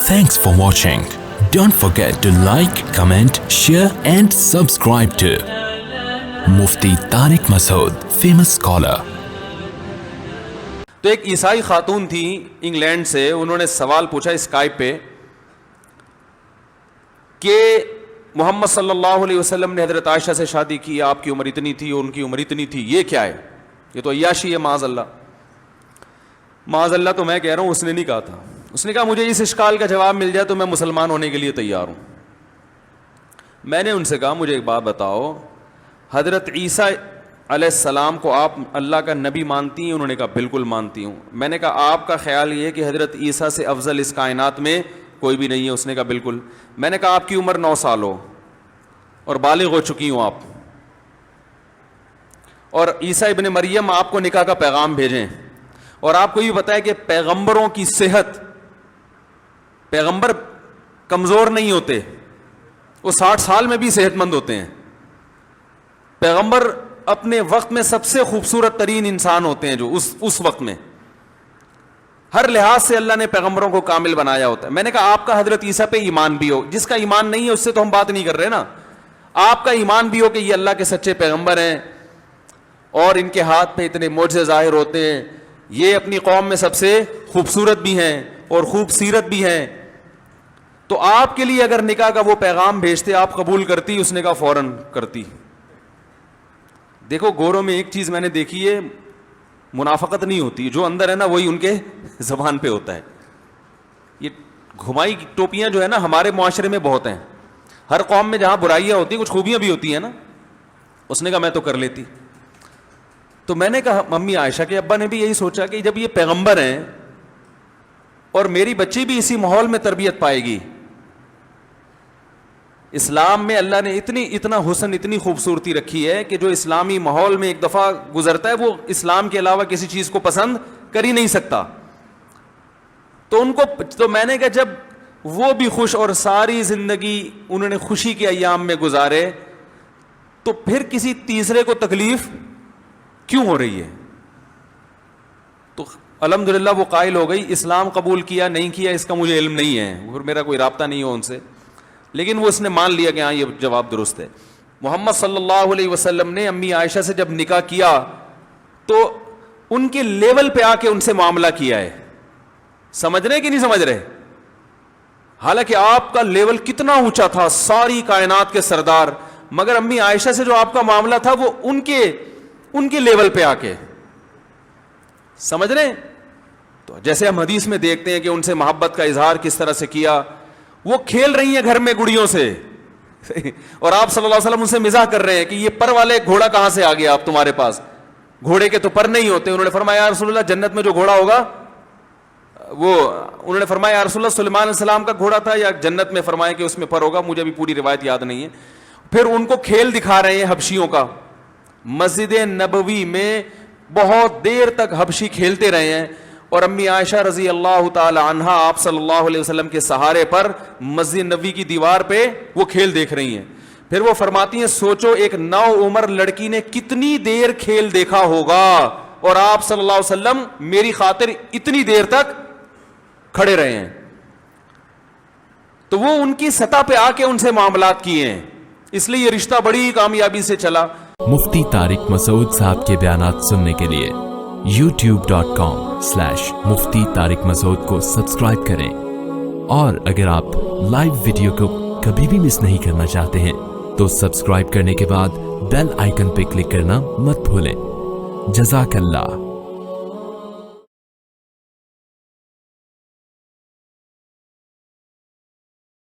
Thanks for watching. Don't forget to like, comment, share and subscribe to Mufti Tariq Masood, famous scholar. تو ایک عیسائی خاتون تھی England سے, انہوں نے سوال پوچھا اسکائپ پہ کہ محمد صلی اللہ علیہ وسلم نے حضرت عائشہ سے شادی کی, آپ کی عمر اتنی تھی اور ان کی عمر اتنی تھی, یہ کیا ہے؟ یہ تو عیاشی ہے. معاذ اللہ, معاذ اللہ. تو میں کہہ رہا ہوں اس نے نہیں کہا تھا. اس نے کہا مجھے اس اشکال کا جواب مل جائے تو میں مسلمان ہونے کے لیے تیار ہوں. میں نے ان سے کہا مجھے ایک بات بتاؤ, حضرت عیسیٰ علیہ السلام کو آپ اللہ کا نبی مانتی ہیں؟ انہوں نے کہا بالکل مانتی ہوں. میں نے کہا آپ کا خیال یہ ہے کہ حضرت عیسیٰ سے افضل اس کائنات میں کوئی بھی نہیں ہے؟ اس نے کہا بالکل. میں نے کہا آپ کی عمر 9 سال ہو اور بالغ ہو چکی ہوں آپ, اور عیسیٰ ابن مریم آپ کو نکاح کا پیغام بھیجیں, اور آپ کو یہ بتایا کہ پیغمبروں کی صحت, پیغمبر کمزور نہیں ہوتے, وہ 60 سال میں بھی صحت مند ہوتے ہیں. پیغمبر اپنے وقت میں سب سے خوبصورت ترین انسان ہوتے ہیں جو اس وقت میں ہر لحاظ سے اللہ نے پیغمبروں کو کامل بنایا ہوتا ہے. میں نے کہا آپ کا حضرت عیسیٰ پہ ایمان بھی ہو, جس کا ایمان نہیں ہے اس سے تو ہم بات نہیں کر رہے نا. آپ کا ایمان بھی ہو کہ یہ اللہ کے سچے پیغمبر ہیں اور ان کے ہاتھ پہ اتنے معجزے ظاہر ہوتے ہیں, یہ اپنی قوم میں سب سے خوبصورت بھی ہیں اور خوب سیرت بھی ہیں, تو آپ کے لیے اگر نکاح کا وہ پیغام بھیجتے آپ قبول کرتی؟ اس نے کہا فوراً کرتی. دیکھو گوروں میں ایک چیز میں نے دیکھی ہے, منافقت نہیں ہوتی, جو اندر ہے نا وہی ان کے زبان پہ ہوتا ہے. یہ گھمائی ٹوپیاں جو ہے نا ہمارے معاشرے میں بہت ہیں. ہر قوم میں جہاں برائیاں ہوتی ہیں کچھ خوبیاں بھی ہوتی ہیں نا. اس نے کہا میں تو کر لیتی. تو میں نے کہا ممی عائشہ کے ابا نے بھی یہی سوچا کہ جب یہ پیغمبر ہیں اور میری بچی بھی اسی ماحول میں تربیت پائے گی, اسلام میں اللہ نے اتنا حسن, اتنی خوبصورتی رکھی ہے کہ جو اسلامی ماحول میں ایک دفعہ گزرتا ہے وہ اسلام کے علاوہ کسی چیز کو پسند کر ہی نہیں سکتا. تو میں نے کہا جب وہ بھی خوش اور ساری زندگی انہوں نے خوشی کے ایام میں گزارے, تو پھر کسی تیسرے کو تکلیف کیوں ہو رہی ہے؟ تو الحمدللہ وہ قائل ہو گئی. اسلام قبول کیا نہیں کیا اس کا مجھے علم نہیں ہے, اور میرا کوئی رابطہ نہیں ہو ان سے, لیکن وہ اس نے مان لیا کہ ہاں یہ جواب درست ہے. محمد صلی اللہ علیہ وسلم نے امی عائشہ سے جب نکاح کیا تو ان کے لیول پہ آ کے ان سے معاملہ کیا ہے. سمجھ رہے کہ نہیں سمجھ رہے؟ حالانکہ آپ کا لیول کتنا اونچا تھا, ساری کائنات کے سردار, مگر امی عائشہ سے جو آپ کا معاملہ تھا وہ ان کے لیول پہ آ کے. سمجھ رہے؟ تو جیسے ہم حدیث میں دیکھتے ہیں کہ ان سے محبت کا اظہار کس طرح سے کیا. وہ کھیل رہی ہیں گھر میں گڑیوں سے اور آپ صلی اللہ علیہ وسلم ان سے مزاح کر رہے ہیں کہ یہ پر والے گھوڑا کہاں سے آ گیا آپ تمہارے پاس, گھوڑے کے تو پر نہیں ہوتے. انہوں نے فرمایا یا رسول اللہ جنت میں جو گھوڑا ہوگا وہ, انہوں نے فرمایا یا رسول اللہ سلیمان علیہ السلام کا گھوڑا تھا یا جنت میں, فرمایا کہ اس میں پر ہوگا, مجھے ابھی پوری روایت یاد نہیں ہے. پھر ان کو کھیل دکھا رہے ہیں حبشیوں کا. مسجد نبوی میں بہت دیر تک حبشی کھیلتے رہے ہیں, اور امی عائشہ رضی اللہ تعالی عنہا آپ صلی اللہ علیہ وسلم کے سہارے پر مسجد نبوی کی دیوار پہ وہ کھیل دیکھ رہی ہیں. پھر وہ فرماتی ہیں سوچو ایک نوعمر لڑکی نے کتنی دیر کھیل دیکھا ہوگا, اور آپ صلی اللہ علیہ وسلم میری خاطر اتنی دیر تک کھڑے رہے ہیں. تو وہ ان کی سطح پہ آ کے ان سے معاملات کیے ہیں, اس لیے یہ رشتہ بڑی کامیابی سے چلا. مفتی طارق مسعود صاحب کے بیانات سننے کے لیے youtube.com/مفتی طارق مسعود کو سبسکرائب کریں, اور اگر آپ لائیو ویڈیو کو کبھی بھی مس نہیں کرنا چاہتے ہیں تو سبسکرائب کرنے کے بعد بیل آئیکن پہ کلک کرنا مت بھولیں. جزاک اللہ.